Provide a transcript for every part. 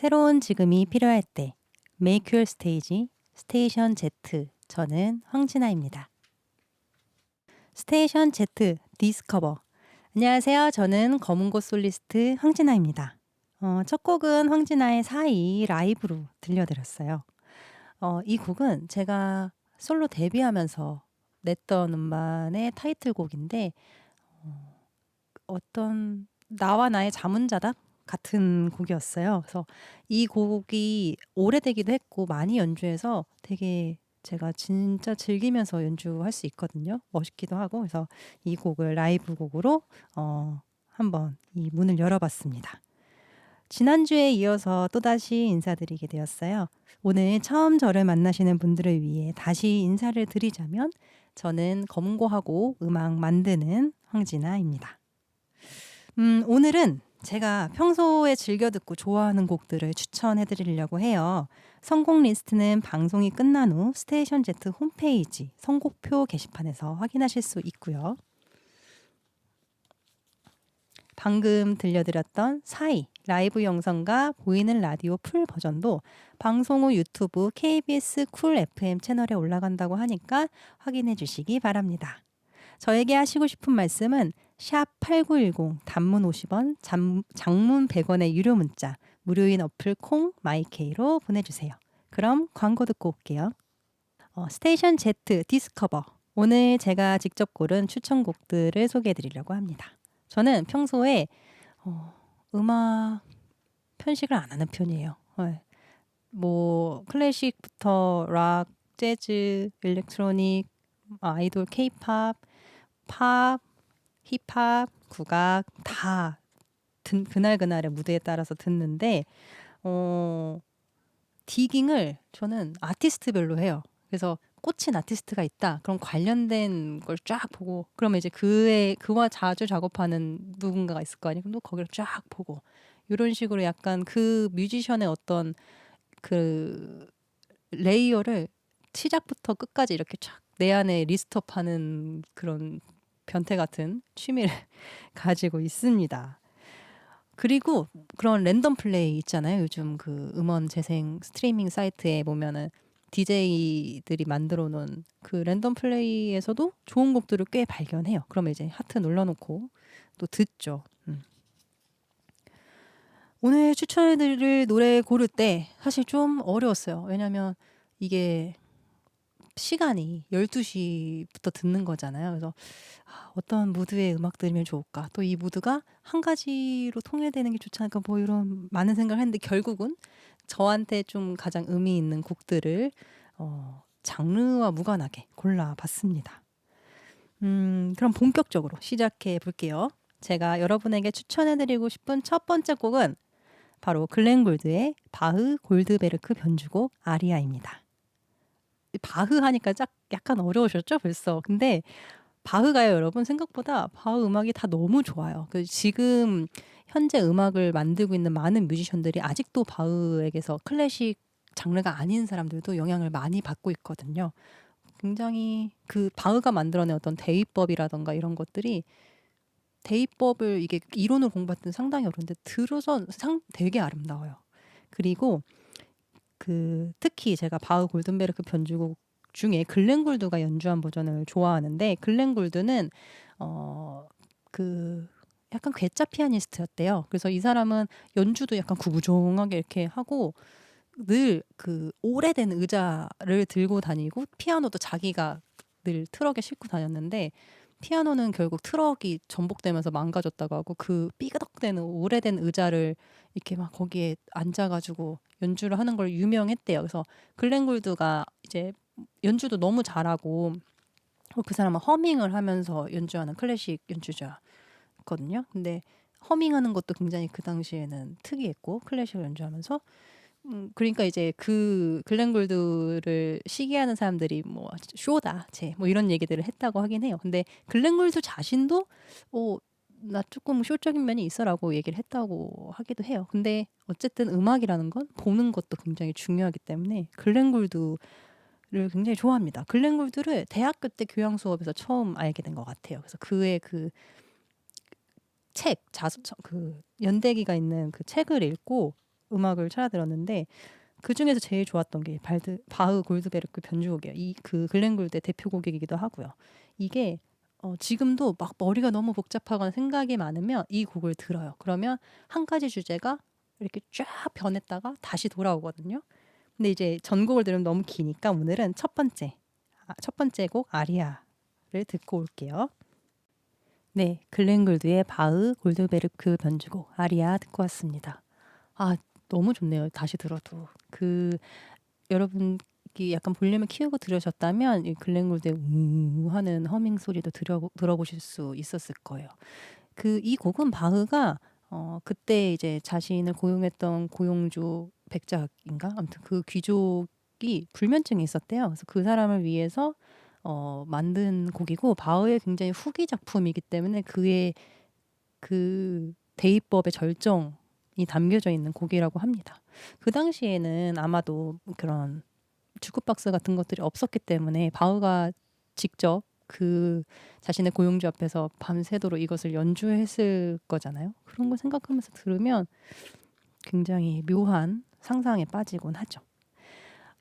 새로운 지금이 필요할 때 Make Your Stage 스테이션 Z. 저는 황진아입니다. 스테이션 Z 디스커버. 안녕하세요. 저는 검은고 솔리스트 황진아입니다. 첫 곡은 황진아의 사이 라이브로 들려드렸어요. 이 곡은 제가 솔로 데뷔하면서 냈던 음반의 타이틀곡인데 어떤 나와 나의 자문자답 같은 곡이었어요. 그래서 이 곡이 오래되기도 했고 많이 연주해서 되게 제가 진짜 즐기면서 연주할 수 있거든요. 멋있기도 하고. 그래서 이 곡을 라이브 곡으로 한번 이 문을 열어봤습니다. 지난주에 이어서 또다시 인사드리게 되었어요. 오늘 처음 저를 만나시는 분들을 위해 다시 인사를 드리자면 저는 검고하고 음악 만드는 황진아입니다. 오늘은 제가 평소에 즐겨 듣고 좋아하는 곡들을 추천해 드리려고 해요. 선곡 리스트는 방송이 끝난 후 스테이션 Z 홈페이지 선곡표 게시판에서 확인하실 수 있고요. 방금 들려드렸던 사이 라이브 영상과 보이는 라디오 풀 버전도 방송 후 유튜브 KBS 쿨 FM 채널에 올라간다고 하니까 확인해 주시기 바랍니다. 저에게 하시고 싶은 말씀은 샵 8910 단문 50원, 장문 100원의 유료 문자, 무료인 어플 콩 마이케이로 보내주세요. 그럼 광고 듣고 올게요. 스테이션 Z 디스커버. 오늘 제가 직접 고른 추천곡들을 소개해 드리려고 합니다. 저는 평소에 음악 편식을 안 하는 편이에요. 뭐 클래식부터 락, 재즈, 일렉트로닉, 아이돌, 케이팝, 팝, 힙합, 국악 다 그날그날의 무대에 따라서 듣는데 디깅을 저는 아티스트별로 해요. 그래서 꽂힌 아티스트가 있다. 그럼 관련된 걸 쫙 보고 그러면 이제 그와 자주 작업하는 누군가가 있을 거 아니에요. 그럼 또 거기를 쫙 보고 이런 식으로 약간 그 뮤지션의 어떤 그 레이어를 시작부터 끝까지 이렇게 쫙 내 안에 리스트업하는 그런 변태 같은 취미를 가지고 있습니다. 그리고 그런 랜덤 플레이 있잖아요. 요즘 그 음원 재생 스트리밍 사이트에 보면은 DJ들이 만들어 놓은 그 랜덤 플레이에서도 좋은 곡들을 꽤 발견해요. 그러면 이제 하트 눌러놓고 또 듣죠. 오늘 추천해드릴 노래 고를 때 사실 좀 어려웠어요. 왜냐면 이게 시간이 12시부터 듣는 거잖아요. 그래서 어떤 무드의 음악 들으면 좋을까? 또 이 무드가 한 가지로 통일되는 게 좋지 않을까? 뭐 이런 많은 생각을 했는데 결국은 저한테 좀 가장 의미 있는 곡들을 장르와 무관하게 골라봤습니다. 그럼 본격적으로 시작해 볼게요. 제가 여러분에게 추천해드리고 싶은 첫 번째 곡은 바로 글렌 골드의 바흐 골드베르크 변주곡 아리아입니다. 바흐 하니까 약간 어려우셨죠 벌써. 근데 바흐가요 여러분 생각보다 바흐 음악이 다 너무 좋아요. 지금 현재 음악을 만들고 있는 많은 뮤지션들이 아직도 바흐에게서 클래식 장르가 아닌 사람들도 영향을 많이 받고 있거든요. 굉장히 그 바흐가 만들어낸 어떤 대위법이라던가 이런 것들이 대위법을 이게 이론을 공부할 때는 상당히 어려운데 들어서 되게 아름다워요. 그리고 특히 제가 바흐 골든베르크 변주곡 중에 글렌 골드가 연주한 버전을 좋아하는데 글렌 골드는 약간 괴짜 피아니스트였대요. 그래서 이 사람은 연주도 약간 구부정하게 이렇게 하고 늘 그 오래된 의자를 들고 다니고 피아노도 자기가 늘 트럭에 싣고 다녔는데 피아노는 결국 트럭이 전복되면서 망가졌다고 하고 그 삐그덕대는 오래된 의자를 이렇게 막 거기에 앉아가지고 연주를 하는 걸 유명했대요. 그래서 글렌 골드가 이제 연주도 너무 잘하고 그 사람은 허밍을 하면서 연주하는 클래식 연주자거든요. 근데 허밍하는 것도 굉장히 그 당시에는 특이했고 클래식을 연주하면서 그러니까 이제 그 글렌 골드를 시기하는 사람들이 뭐 쇼다, 뭐 이런 얘기들을 했다고 하긴 해요. 근데 글렌 골드 자신도 나 조금 쇼적인 면이 있어라고 얘기를 했다고 하기도 해요. 근데 어쨌든 음악이라는 건 보는 것도 굉장히 중요하기 때문에 글렌 골드를 굉장히 좋아합니다. 글렌 골드를 대학교 때 교양 수업에서 처음 알게 된 것 같아요. 그래서 그의 그 책, 그 연대기가 있는 그 책을 읽고 음악을 찾아 들었는데 그중에서 제일 좋았던 게 바흐 골드베르크 변주곡이에요. 이 글렌 골드의 대표곡이기도 하고요. 이게 지금도 막 머리가 너무 복잡하거나 생각이 많으면 이 곡을 들어요. 그러면 한 가지 주제가 이렇게 쫙 변했다가 다시 돌아오거든요. 근데 이제 전곡을 들으면 너무 기니까 오늘은 첫 번째 곡 아리아를 듣고 올게요. 네, 글렌 골드의 바흐 골드베르크 변주곡 아리아 듣고 왔습니다. 아, 너무 좋네요. 다시 들어도. 여러분이 약간 볼륨을 키우고 들으셨다면 이 글렌 골드의 우 하는 허밍 소리도 들어보실 수 있었을 거예요. 이 곡은 바흐가 그때 이제 자신을 고용했던 고용주 백작인가? 아무튼 그 귀족이 불면증이 있었대요. 그래서 그 사람을 위해서 만든 곡이고 바흐의 굉장히 후기 작품이기 때문에 그의 그 대위법의 절정이 담겨져 있는 곡이라고 합니다. 그 당시에는 아마도 그런 주크박스 같은 것들이 없었기 때문에 바흐가 직접 자신의 고용주 앞에서 밤새도록 이것을 연주했을 거잖아요. 그런 걸 생각하면서 들으면 굉장히 묘한 상상에 빠지곤 하죠.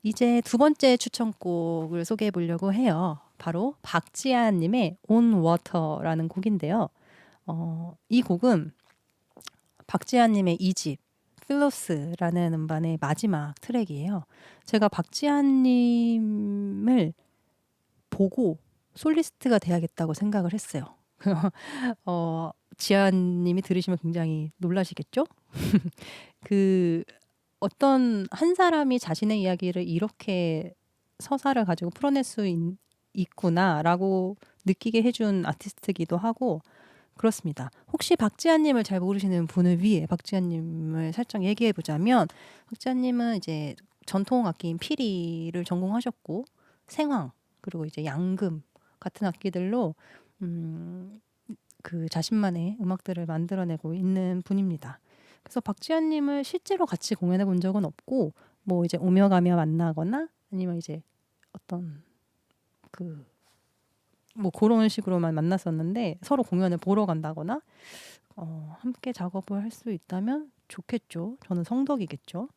이제 두 번째 추천곡을 소개해 보려고 해요. 바로 박지아님의 On Water라는 곡인데요. 이 곡은 박지아님의 2집 필로스라는 음반의 마지막 트랙이에요. 제가 박지아님을 보고 솔리스트가 돼야겠다고 생각을 했어요. 지아님이 들으시면 굉장히 놀라시겠죠? 어떤 한 사람이 자신의 이야기를 이렇게 서사를 가지고 풀어낼 수 있구나라고 느끼게 해준 아티스트기도 하고 그렇습니다. 혹시 박지아님을 잘 모르시는 분을 위해 박지아님을 살짝 얘기해 보자면 박지아님은 이제 전통 악기인 피리를 전공하셨고 생황 그리고 이제 양금 같은 악기들로 자신만의 음악들을 만들어내고 있는 분입니다. 그래서 박지아님을 실제로 같이 공연해 본 적은 없고 뭐 이제 오며 가며 만나거나 아니면 이제 어떤 뭐 그런 식으로만 만났었는데 서로 공연을 보러 간다거나 함께 작업을 할 수 있다면 좋겠죠. 저는 성덕이겠죠.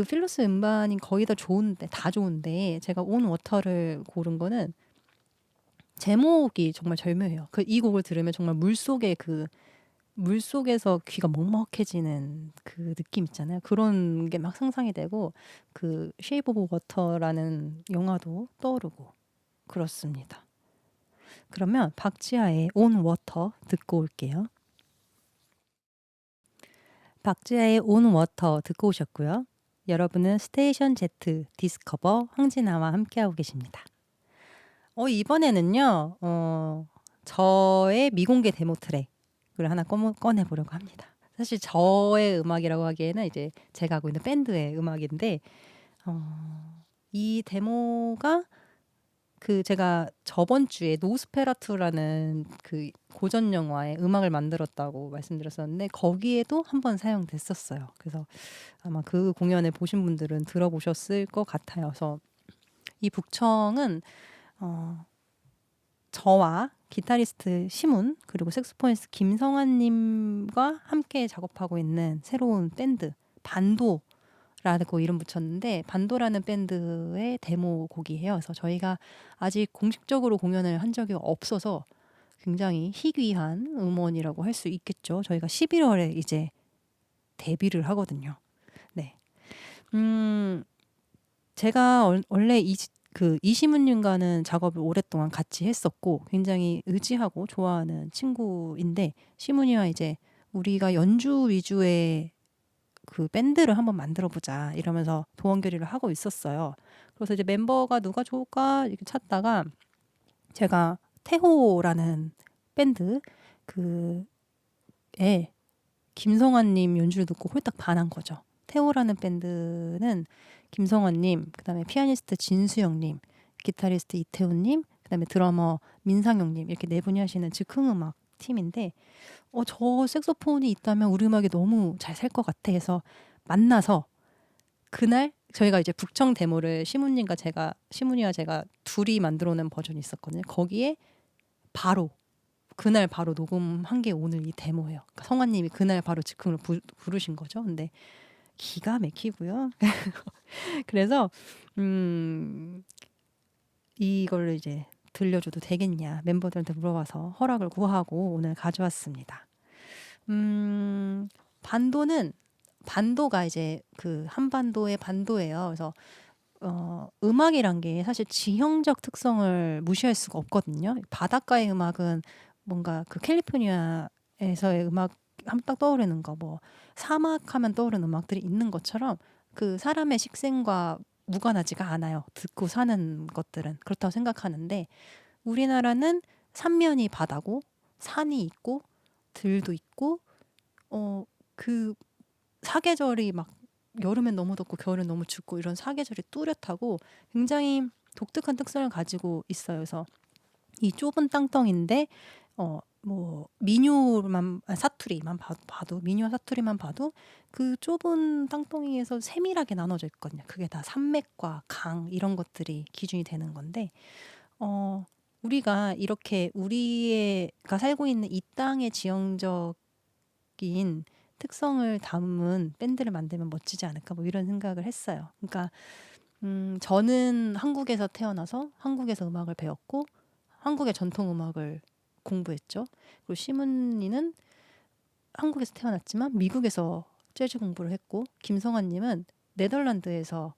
필로스 음반이 거의 다 좋은데 제가 온 워터를 고른 거는 제목이 정말 절묘해요. 이 곡을 들으면 정말 물속에서 귀가 먹먹해지는 그 느낌 있잖아요. 그런 게 막 상상이 되고 쉐이프 오브 워터라는 영화도 떠오르고 그렇습니다. 그러면 박지아의 On Water 듣고 올게요. 박지아의 On Water 듣고 오셨고요. 여러분은 스테이션 Z 디스커버 황진아와 함께하고 계십니다. 이번에는요. 저의 미공개 데모 트랙을 하나 꺼내보려고 합니다. 사실 저의 음악이라고 하기에는 이제 제가 하고 있는 밴드의 음악인데 이 데모가 제가 저번 주에 노스페라투라는 고전 영화의 음악을 만들었다고 말씀드렸었는데 거기에도 한번 사용됐었어요. 그래서 아마 그 공연을 보신 분들은 들어보셨을 것 같아요. 그래서 이 북청은 저와 기타리스트 시문 그리고 색소포니스트 김성환님과 함께 작업하고 있는 새로운 밴드 반도라고 이름 붙였는데 반도라는 밴드의 데모 곡이에요. 그래서 저희가 아직 공식적으로 공연을 한 적이 없어서 굉장히 희귀한 음원이라고 할 수 있겠죠. 저희가 11월에 이제 데뷔를 하거든요. 네. 제가 원래 이시문님과는 작업을 오랫동안 같이 했었고 굉장히 의지하고 좋아하는 친구인데 시문이와 이제 우리가 연주 위주의 밴드를 한번 만들어 보자 이러면서 도원결의를 하고 있었어요. 그래서 이제 멤버가 누가 좋을까 이렇게 찾다가 제가 태호라는 밴드 김성환님 연주를 듣고 홀딱 반한 거죠. 태호라는 밴드는 김성환님, 그다음에 피아니스트 진수영님, 기타리스트 이태훈님, 그다음에 드러머 민상영님 이렇게 네 분이 하시는 즉흥음악 팀인데 저 색소폰이 있다면 우리 음악이 너무 잘 살 것 같아 해서 만나서 그날 저희가 이제 북청 데모를 시문이와 제가 둘이 만들어낸 버전이 있었거든요. 거기에 바로 그날 바로 녹음한 게 오늘 이 데모예요. 그러니까 성화님이 그날 바로 즉흥으로 부르신 거죠. 근데 기가 막히고요. 그래서 이걸 이제 들려줘도 되겠냐 멤버들한테 물어봐서 허락을 구하고 오늘 가져왔습니다. 반도가 이제 그 한반도의 반도예요. 그래서 음악이란 게 사실 지형적 특성을 무시할 수가 없거든요. 바닷가의 음악은 뭔가 그 캘리포니아에서의 음악 하면 딱 떠오르는 거, 뭐 사막하면 떠오르는 음악들이 있는 것처럼 그 사람의 식생과 무관하지가 않아요. 듣고 사는 것들은 그렇다고 생각하는데 우리나라는 삼면이 바다고 산이 있고 들도 있고 그 사계절이 막 여름엔 너무 덥고 겨울엔 너무 춥고 이런 사계절이 뚜렷하고 굉장히 독특한 특성을 가지고 있어요. 그래서 이 좁은 땅덩인데 뭐 사투리만 봐도 민요와 사투리만 봐도 그 좁은 땅덩이에서 세밀하게 나눠져 있거든요. 그게 다 산맥과 강 이런 것들이 기준이 되는 건데 우리가 이렇게 우리가 살고 있는 이 땅의 지형적인 특성을 담은 밴드를 만들면 멋지지 않을까 뭐 이런 생각을 했어요. 그러니까 저는 한국에서 태어나서 한국에서 음악을 배웠고 한국의 전통 음악을 공부했죠. 그리고 시문이는 한국에서 태어났지만 미국에서 재즈 공부를 했고 김성환님은 네덜란드에서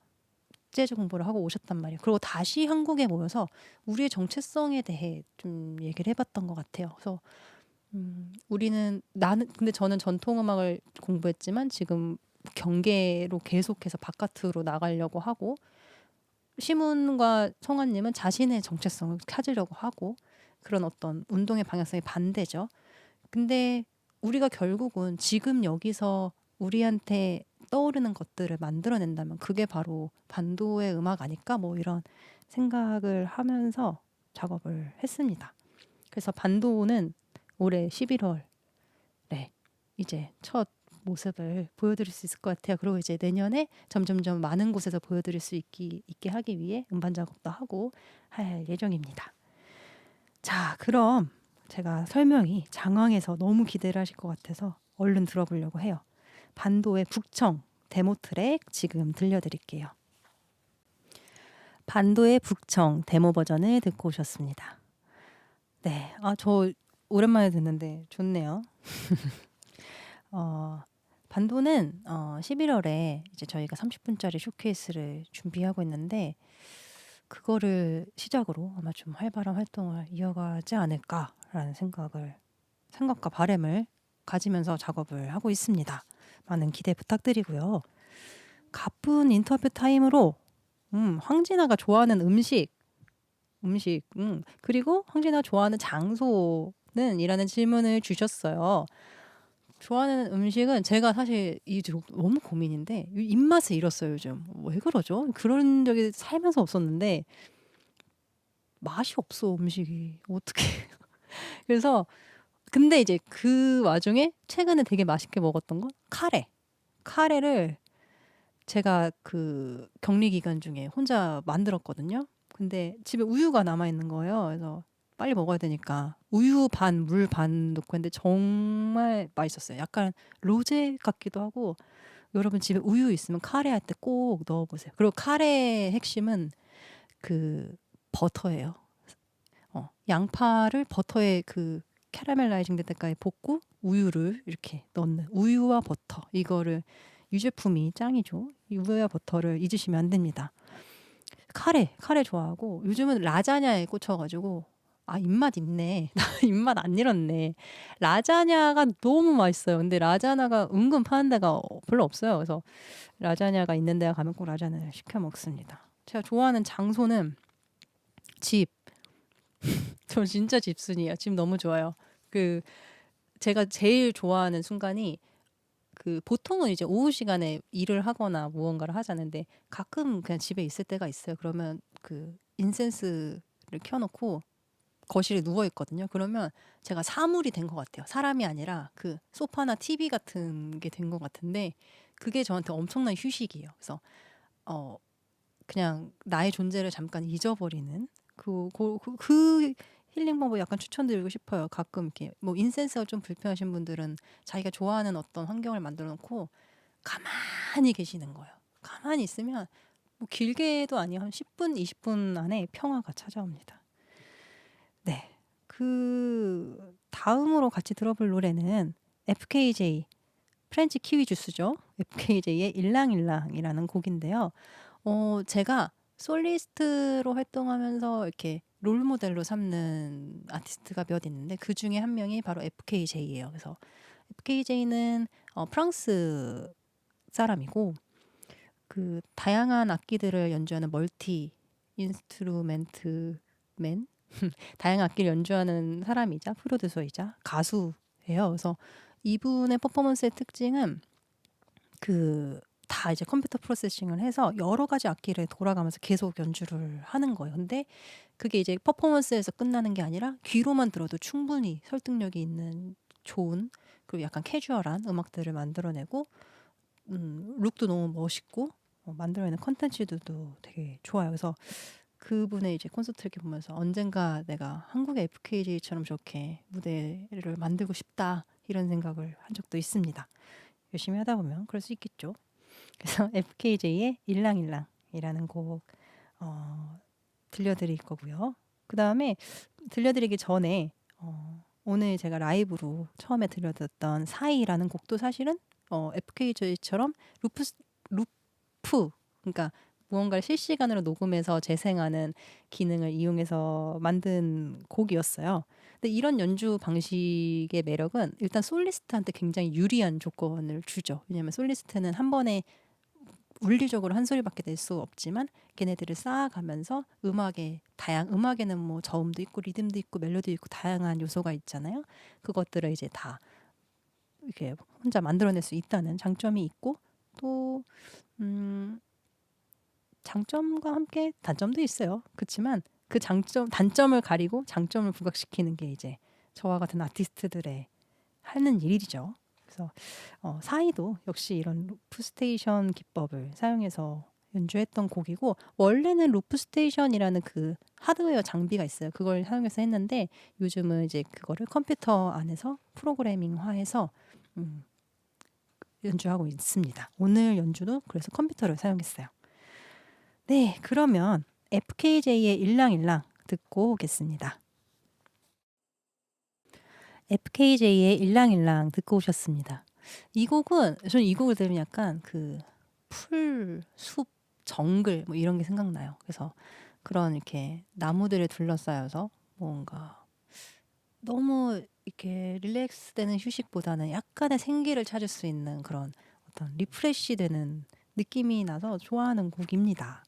재즈 공부를 하고 오셨단 말이에요. 그리고 다시 한국에 모여서 우리의 정체성에 대해 좀 얘기를 해봤던 것 같아요. 그래서 근데 저는 전통 음악을 공부했지만 지금 경계로 계속해서 바깥으로 나가려고 하고 시문과 성환님은 자신의 정체성을 찾으려고 하고 그런 어떤 운동의 방향성이 반대죠. 근데 우리가 결국은 지금 여기서 우리한테 떠오르는 것들을 만들어낸다면 그게 바로 반도의 음악 아닐까 뭐 이런 생각을 하면서 작업을 했습니다. 그래서 반도는 올해 11월에 이제 첫 모습을 보여드릴 수 있을 것 같아요. 그리고 이제 내년에 점점점 많은 곳에서 보여드릴 수 있게 하기 위해 음반 작업도 하고 할 예정입니다. 자, 그럼 제가 설명이 장황해서 너무 기대를 하실 것 같아서 얼른 들어보려고 해요. 반도의 북청 데모 트랙 지금 들려드릴게요. 반도의 북청 데모 버전을 듣고 오셨습니다. 네, 저 오랜만에 듣는데 좋네요. 반도는 11월에 이제 저희가 30분짜리 쇼케이스를 준비하고 있는데 그거를 시작으로 아마 좀 활발한 활동을 이어가지 않을까라는 생각과 바람을 가지면서 작업을 하고 있습니다. 많은 기대 부탁드리고요. 가쁜 인터뷰 타임으로 황진아가 좋아하는 음식 그리고 황진아가 좋아하는 장소는 이라는 질문을 주셨어요. 좋아하는 음식은 제가 사실 너무 고민인데 입맛을 잃었어요 요즘. 왜 그러죠? 그런 적이 살면서 없었는데 맛이 없어 음식이 어떻게. 그래서 근데 이제 그 와중에 최근에 되게 맛있게 먹었던 건 카레를 제가 그 격리 기간 중에 혼자 만들었거든요. 근데 집에 우유가 남아 있는 거예요. 그래서 빨리 먹어야 되니까 우유 반, 물 반 넣고 했는데 정말 맛있었어요. 약간 로제 같기도 하고 여러분 집에 우유 있으면 카레 할 때 꼭 넣어보세요. 그리고 카레의 핵심은 그 버터예요. 양파를 버터에 그 캐러멜라이징 될 때까지 볶고 우유를 이렇게 넣는 우유와 버터 이거를 유제품이 짱이죠. 우유와 버터를 잊으시면 안 됩니다. 카레 좋아하고 요즘은 라자냐에 꽂혀가지고 입맛 있네. 나 입맛 안 잃었네. 라자냐가 너무 맛있어요. 근데 라자냐가 은근 파는 데가 별로 없어요. 그래서 라자냐가 있는 데가 가면 꼭 라자냐를 시켜 먹습니다. 제가 좋아하는 장소는 집. 저 진짜 집순이에요. 집 너무 좋아요. 제가 제일 좋아하는 순간이 보통은 이제 오후 시간에 일을 하거나 무언가를 하자는데 가끔 그냥 집에 있을 때가 있어요. 그러면 인센스를 켜놓고 거실에 누워 있거든요. 그러면 제가 사물이 된 것 같아요. 사람이 아니라 소파나 TV 같은 게 된 것 같은데 그게 저한테 엄청난 휴식이에요. 그래서 그냥 나의 존재를 잠깐 잊어버리는 그 힐링 방법 약간 추천드리고 싶어요. 가끔 이렇게 뭐 인센스가 좀 불편하신 분들은 자기가 좋아하는 어떤 환경을 만들어 놓고 가만히 계시는 거예요. 가만히 있으면 뭐 길게도 아니에요. 한 10분, 20분 안에 평화가 찾아옵니다. 네. 그 다음으로 같이 들어볼 노래는 FKJ, 프렌치 키위 주스죠. FKJ의 일랑일랑이라는 곡인데요. 제가 솔리스트로 활동하면서 이렇게 롤 모델로 삼는 아티스트가 몇 있는데 그 중에 한 명이 바로 FKJ예요. 그래서 FKJ는 프랑스 사람이고 그 다양한 악기들을 연주하는 멀티 인스트루멘트맨 다양한 악기를 연주하는 사람이자 프로듀서이자 가수예요. 그래서 이분의 퍼포먼스의 특징은 그 다 이제 컴퓨터 프로세싱을 해서 여러 가지 악기를 돌아가면서 계속 연주를 하는 거예요. 근데 그게 이제 퍼포먼스에서 끝나는 게 아니라 귀로만 들어도 충분히 설득력이 있는 좋은 그리고 약간 캐주얼한 음악들을 만들어내고 룩도 너무 멋있고 만들어내는 컨텐츠들도 되게 좋아요. 그래서 그분의 이제 콘서트를 이렇게 보면서 언젠가 내가 한국의 FKJ처럼 저렇게 무대를 만들고 싶다 이런 생각을 한 적도 있습니다. 열심히 하다 보면 그럴 수 있겠죠. 그래서 FKJ의 일랑일랑이라는 곡 들려드릴 거고요. 그 다음에 들려드리기 전에 오늘 제가 라이브로 처음에 들려드렸던 사이라는 곡도 사실은 FKJ처럼 루프 그러니까 무언가를 실시간으로 녹음해서 재생하는 기능을 이용해서 만든 곡이었어요. 근데 이런 연주 방식의 매력은 일단 솔리스트한테 굉장히 유리한 조건을 주죠. 왜냐하면 솔리스트는 한 번에 물리적으로 한 소리밖에 낼 수 없지만 걔네들을 쌓아가면서 음악에는 뭐 저음도 있고 리듬도 있고 멜로디도 있고 다양한 요소가 있잖아요. 그것들을 이제 다 이렇게 혼자 만들어낼 수 있다는 장점이 있고 또 장점과 함께 단점도 있어요. 그렇지만 그 단점을 가리고 장점을 부각시키는 게 이제 저와 같은 아티스트들의 하는 일이죠. 그래서 사이도 역시 이런 루프 스테이션 기법을 사용해서 연주했던 곡이고 원래는 루프 스테이션이라는 그 하드웨어 장비가 있어요. 그걸 사용해서 했는데 요즘은 이제 그거를 컴퓨터 안에서 프로그래밍화해서 연주하고 있습니다. 오늘 연주도 그래서 컴퓨터를 사용했어요. 네, 그러면 FKJ의 일랑일랑 듣고 오겠습니다. FKJ의 일랑일랑 듣고 오셨습니다. 저는 이 곡을 들으면 약간 그 풀, 숲, 정글 뭐 이런 게 생각나요. 그래서 그런 이렇게 나무들에 둘러싸여서 뭔가 너무 이렇게 릴렉스 되는 휴식보다는 약간의 생기를 찾을 수 있는 그런 어떤 리프레시 되는 느낌이 나서 좋아하는 곡입니다.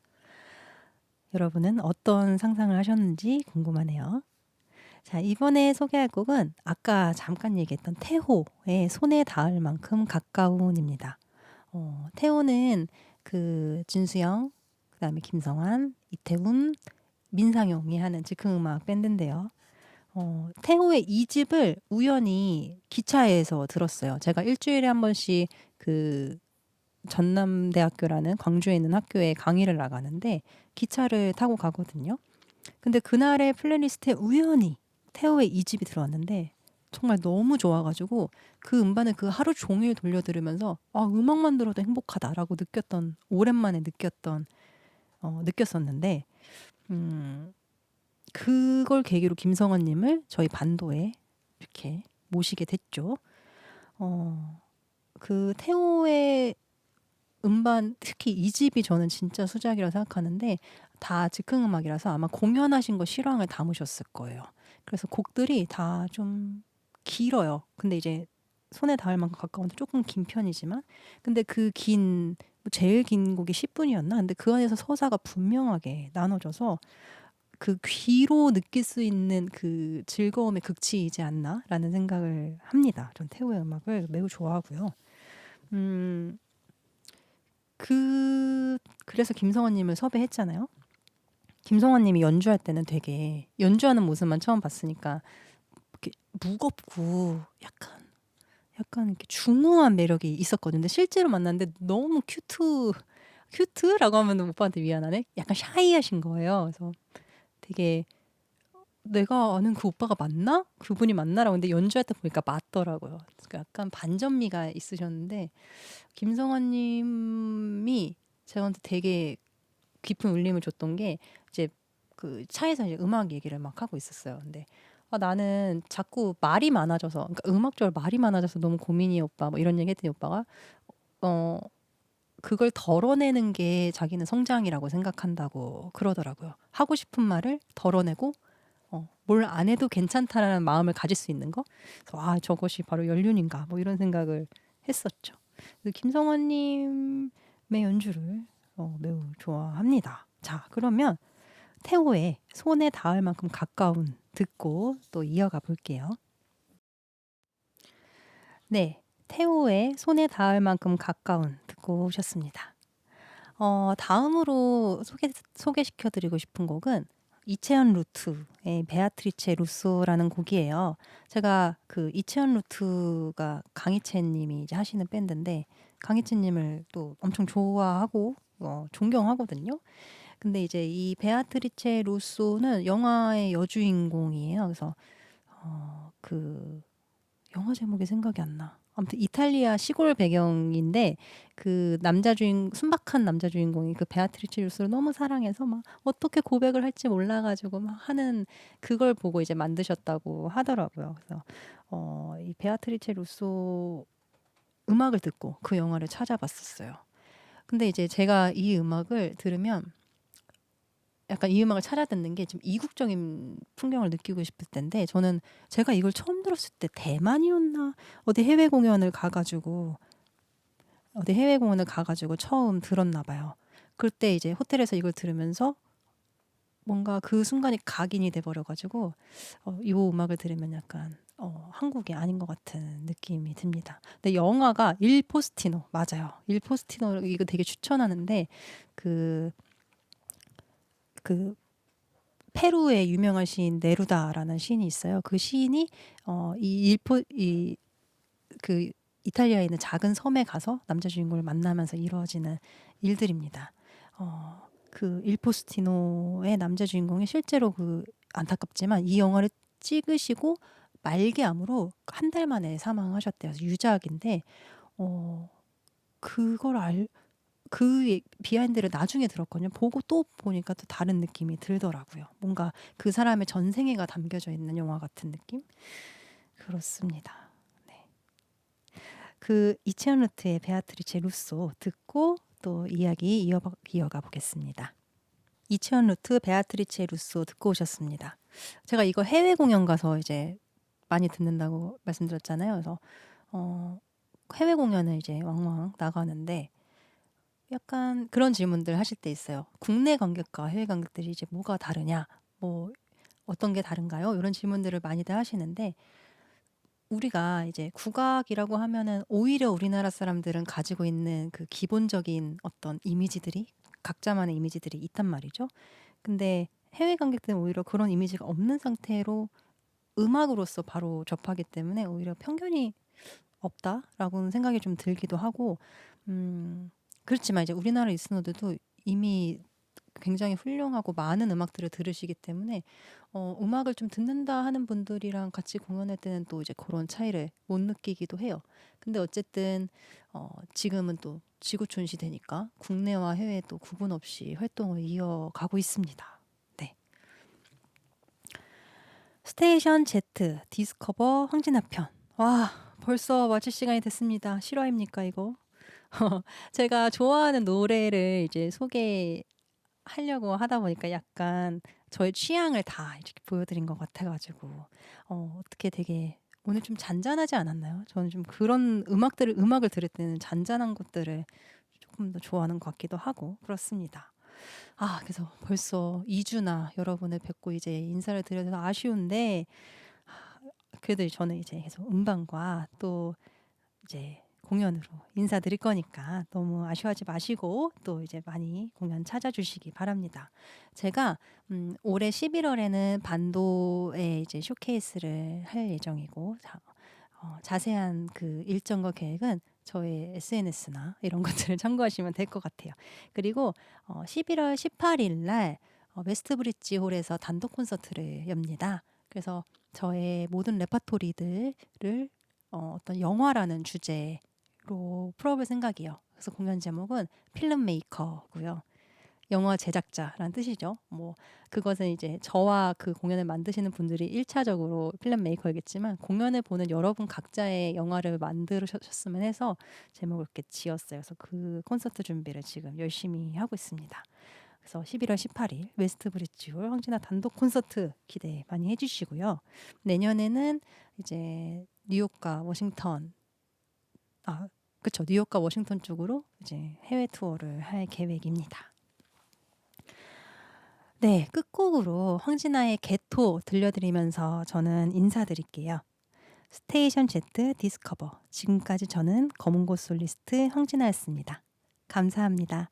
여러분은 어떤 상상을 하셨는지 궁금하네요. 자, 이번에 소개할 곡은 아까 잠깐 얘기했던 태호의 손에 닿을 만큼 가까운입니다. 태호는 그 진수영, 그다음에 김성환, 이태훈, 민상용이 하는 즉흥음악 밴드인데요. 태호의 2집을 우연히 기차에서 들었어요. 제가 일주일에 한 번씩 그 전남대학교라는 광주에 있는 학교에 강의를 나가는데 기차를 타고 가거든요. 근데 그날의 플레이리스트에 우연히 태호의 2집이 들어왔는데 정말 너무 좋아가지고 그 음반을 그 하루 종일 돌려 들으면서 음악만 들어도 행복하다라고 오랜만에 느꼈었는데 그걸 계기로 김성원님을 저희 반도에 이렇게 모시게 됐죠. 그 태호의 음반 특히 2집이 저는 진짜 수작이라고 생각하는데 다 즉흥음악이라서 아마 공연하신 거 실황을 담으셨을 거예요. 그래서 곡들이 다 좀 길어요. 근데 이제 손에 닿을 만큼 가까운데 조금 긴 편이지만 근데 제일 긴 곡이 10분이었나? 근데 그 안에서 서사가 분명하게 나눠져서 그 귀로 느낄 수 있는 그 즐거움의 극치이지 않나라는 생각을 합니다. 전 태우의 음악을 매우 좋아하고요. 그래서 김성환님을 섭외했잖아요. 김성환님이 연주할 때는 되게 연주하는 모습만 처음 봤으니까 이렇게 무겁고 약간 이렇게 중후한 매력이 있었거든요. 근데 실제로 만났는데 너무 큐트라고 하면 오빠한테 미안하네. 약간 샤이하신 거예요. 그래서 되게 내가 아는 그 오빠가 맞나? 그분이 맞나?라고. 근데 연주할 때 보니까 맞더라고요. 그러니까 약간 반전미가 있으셨는데 김성환 님이 저한테 되게 깊은 울림을 줬던 게 이제 그 차에서 이제 음악 얘기를 막 하고 있었어요. 근데 나는 자꾸 말이 많아져서, 그러니까 음악적으로 말이 많아져서 너무 고민이야 오빠, 뭐 이런 얘기 했더니 오빠가 어 그걸 덜어내는 게 자기는 성장이라고 생각한다고 그러더라고요. 하고 싶은 말을 덜어내고 뭘 안 해도 괜찮다라는 마음을 가질 수 있는 거. 그래서 저것이 바로 연륜인가 뭐 이런 생각을 했었죠. 그래서 김성환님의 연주를 매우 좋아합니다. 자, 그러면 태호의 손에 닿을 만큼 가까운 듣고 또 이어가 볼게요. 네, 태호의 손에 닿을 만큼 가까운 듣고 오셨습니다. 다음으로 소개시켜드리고 싶은 곡은 이채연 루트의 베아트리체 루소라는 곡이에요. 제가 그 이채연 루트가 강희채 님이 이제 하시는 밴드인데, 강희채 님을 또 엄청 좋아하고 존경하거든요. 근데 이제 이 베아트리체 루소는 영화의 여주인공이에요. 그래서 그 영화 제목이 생각이 안 나. 아무튼 이탈리아 시골 배경인데 그 순박한 남자 주인공이 그 베아트리체 루소를 너무 사랑해서 막 어떻게 고백을 할지 몰라가지고 막 하는, 그걸 보고 이제 만드셨다고 하더라고요. 그래서 이 베아트리체 루소 음악을 듣고 그 영화를 찾아봤었어요. 근데 이제 제가 이 음악을 들으면 약간 이 음악을 찾아 듣는 게 좀 이국적인 풍경을 느끼고 싶을 텐데, 저는 제가 이걸 처음 들었을 때 대만이었나 어디 해외 공연을 가가지고 처음 들었나 봐요. 그때 이제 호텔에서 이걸 들으면서 뭔가 그 순간이 각인이 돼 버려가지고 이 음악을 들으면 약간 한국이 아닌 것 같은 느낌이 듭니다. 근데 영화가 일 포스티노 맞아요. 일 포스티노 이거 되게 추천하는데 그 그 페루의 유명한 시인 네루다라는 시인이 있어요. 그 시인이 이 그 이탈리아에 있는 작은 섬에 가서 남자 주인공을 만나면서 이루어지는 일들입니다. 그 일포스티노의 남자 주인공이 실제로 그 안타깝지만 이 영화를 찍으시고 말기암으로 한 달 만에 사망하셨대요. 유작인데 어, 그걸 비하인드를 나중에 들었거든요. 보고 또 보니까 또 다른 느낌이 들더라고요. 뭔가 그 사람의 전생애가 담겨져 있는 영화 같은 느낌? 그렇습니다. 네. 그 이채연 루트의 베아트리체 루소 듣고 또 이야기 이어가 보겠습니다. 이채연 루트 베아트리체 루소 듣고 오셨습니다. 제가 이거 해외 공연 가서 이제 많이 듣는다고 말씀드렸잖아요. 그래서 해외 공연을 이제 왕왕 나가는데 약간 그런 질문들 하실 때 있어요. 국내 관객과 해외 관객들이 이제 뭐가 다르냐, 뭐 어떤 게 다른가요? 이런 질문들을 많이들 하시는데, 우리가 이제 국악이라고 하면은 오히려 우리나라 사람들은 가지고 있는 그 기본적인 어떤 이미지들이, 각자만의 이미지들이 있단 말이죠. 근데 해외 관객들은 오히려 그런 이미지가 없는 상태로 음악으로서 바로 접하기 때문에 오히려 편견이 없다라고는 생각이 좀 들기도 하고, 그렇지만 이제 우리나라 리스너들도 이미 굉장히 훌륭하고 많은 음악들을 들으시기 때문에 음악을 좀 듣는다 하는 분들이랑 같이 공연할 때는 또 이제 그런 차이를 못 느끼기도 해요. 근데 어쨌든 지금은 또 지구촌 시대니까 국내와 해외 또 구분 없이 활동을 이어가고 있습니다. 네. 스테이션 Z 디스커버 황진아 편. 와, 벌써 마칠 시간이 됐습니다. 실화입니까 이거? 제가 좋아하는 노래를 이제 소개하려고 하다 보니까 약간 저의 취향을 다 이렇게 보여드린 것 같아가지고 어떻게 되게 오늘 좀 잔잔하지 않았나요? 저는 좀 그런 음악을 들을 때는 잔잔한 것들을 조금 더 좋아하는 것 같기도 하고 그렇습니다. 그래서 벌써 2주나 여러분을 뵙고 이제 인사를 드려서 아쉬운데, 그래도 저는 이제 계속 음반과 또 이제 공연으로 인사드릴 거니까 너무 아쉬워하지 마시고 또 이제 많이 공연 찾아주시기 바랍니다. 제가 올해 11월에는 반도에 이제 쇼케이스를 할 예정이고, 자세한 그 일정과 계획은 저의 SNS나 이런 것들을 참고하시면 될 것 같아요. 그리고 11월 18일 날 웨스트 브릿지 홀에서 단독 콘서트를 엽니다. 그래서 저의 모든 레퍼토리들을 어떤 영화라는 주제로 풀어볼 생각이에요. 그래서 공연 제목은 필름 메이커고요. 영화 제작자란 뜻이죠. 뭐 그것은 이제 저와 그 공연을 만드시는 분들이 1차적으로 필름 메이커이겠지만 공연을 보는 여러분 각자의 영화를 만들으셨으면 해서 제목을 이렇게 지었어요. 그래서 그 콘서트 준비를 지금 열심히 하고 있습니다. 그래서 11월 18일 웨스트 브릿지홀 황진아 단독 콘서트 기대 많이 해주시고요. 내년에는 이제 뉴욕과 워싱턴, 그쵸, 뉴욕과 워싱턴 쪽으로 이제 해외 투어를 할 계획입니다. 네, 끝곡으로 황진아의 개토 들려드리면서 저는 인사드릴게요. 스테이션 Z 디스커버. 지금까지 저는 검은고 솔리스트 황진아였습니다. 감사합니다.